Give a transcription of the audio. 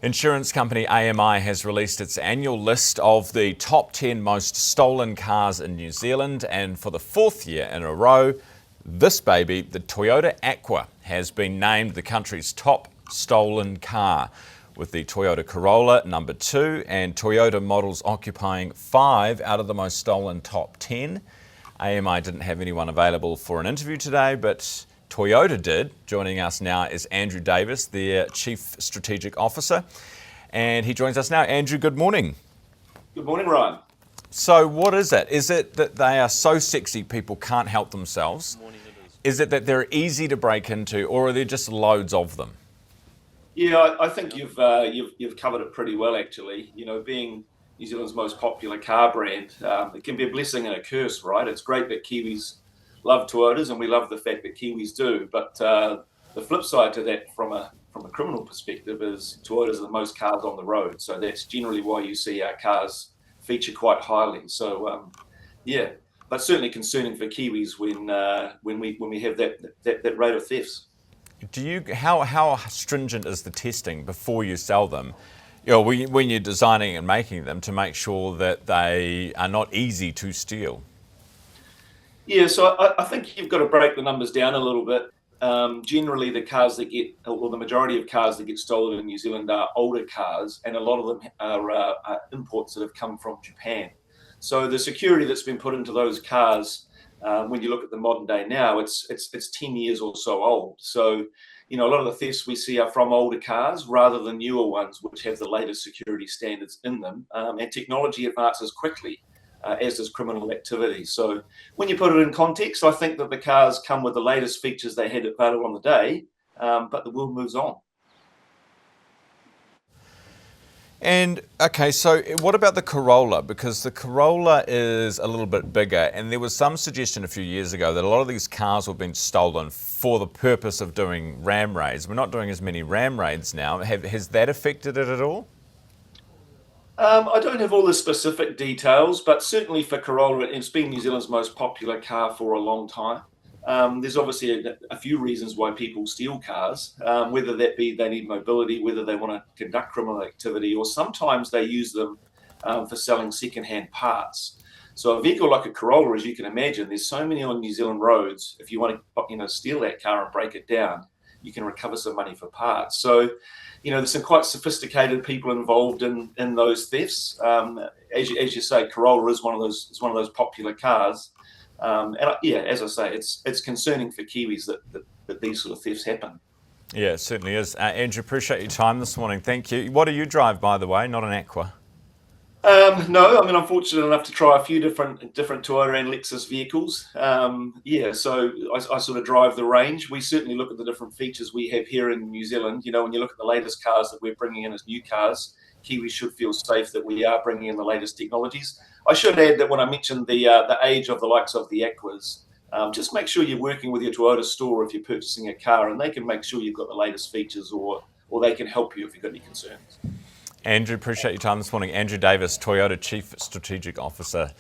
Insurance company AMI has released its annual list of the top 10 most stolen cars in New Zealand, and for the fourth year in a row, this baby, the Toyota Aqua, has been named the country's top stolen car, with the Toyota Corolla number 2 and Toyota models occupying 5 out of the most stolen top 10. AMI didn't have anyone available for an interview today, but Toyota did. Joining us now is Andrew Davis, their Chief Strategic Officer, and he joins us now. Andrew, good morning. Good morning, Ryan. So what is it? Is it that they are so sexy people can't help themselves? Is it that they're easy to break into, or are there just loads of them? Yeah, I think you've covered it pretty well, actually. You know, being New Zealand's most popular car brand, it can be a blessing and a curse, right? It's great that Kiwis love Toyotas, and we love the fact that Kiwis do. But the flip side to that, from a criminal perspective, is Toyotas are the most cars on the road. So that's generally why you see our cars feature quite highly. So yeah, but certainly concerning for Kiwis when we have that rate of thefts. How stringent is the testing before you sell them? You know, when you're designing and making them, to make sure that they are not easy to steal. Yeah, so I think you've got to break the numbers down a little bit. Generally, the cars that get, or the majority of cars that get stolen in New Zealand are older cars, and a lot of them are imports that have come from Japan. So the security that's been put into those cars, when you look at the modern day now, it's 10 years or so old. So, you know, a lot of the thefts we see are from older cars rather than newer ones, which have the latest security standards in them. And technology advances quickly, as does criminal activity. So when you put it in context, I think that the cars come with the latest features they had available on the day, but the world moves on. And okay, so what about the Corolla? Because the Corolla is a little bit bigger, and there was some suggestion a few years ago that a lot of these cars were being stolen for the purpose of doing ram raids. We're not doing as many ram raids now. Has that affected it at all? I don't have all the specific details, but certainly for Corolla, it's been New Zealand's most popular car for a long time. There's obviously a few reasons why people steal cars, whether that be they need mobility, whether they want to conduct criminal activity, or sometimes they use them for selling second-hand parts. So a vehicle like a Corolla, as you can imagine, there's so many on New Zealand roads. If you want to, steal that car and break it down, you can recover some money for parts. So, there's some quite sophisticated people involved in those thefts. As you say, Corolla is one of those popular cars. As I say, it's concerning for Kiwis that these sort of thefts happen. Yeah, it certainly is. Andrew, appreciate your time this morning. Thank you. What do you drive, by the way? Not an Aqua. No, I'm fortunate enough to try a few different Toyota and Lexus vehicles. So I sort of drive the range. We certainly look at the different features we have here in New Zealand. When you look at the latest cars that we're bringing in as new cars, Kiwis should feel safe that we are bringing in the latest technologies. I should add that when I mentioned the age of the likes of the Aquas, just make sure you're working with your Toyota store if you're purchasing a car, and they can make sure you've got the latest features, or they can help you if you've got any concerns. Andrew, appreciate your time this morning. Andrew Davis, Toyota Chief Strategic Officer.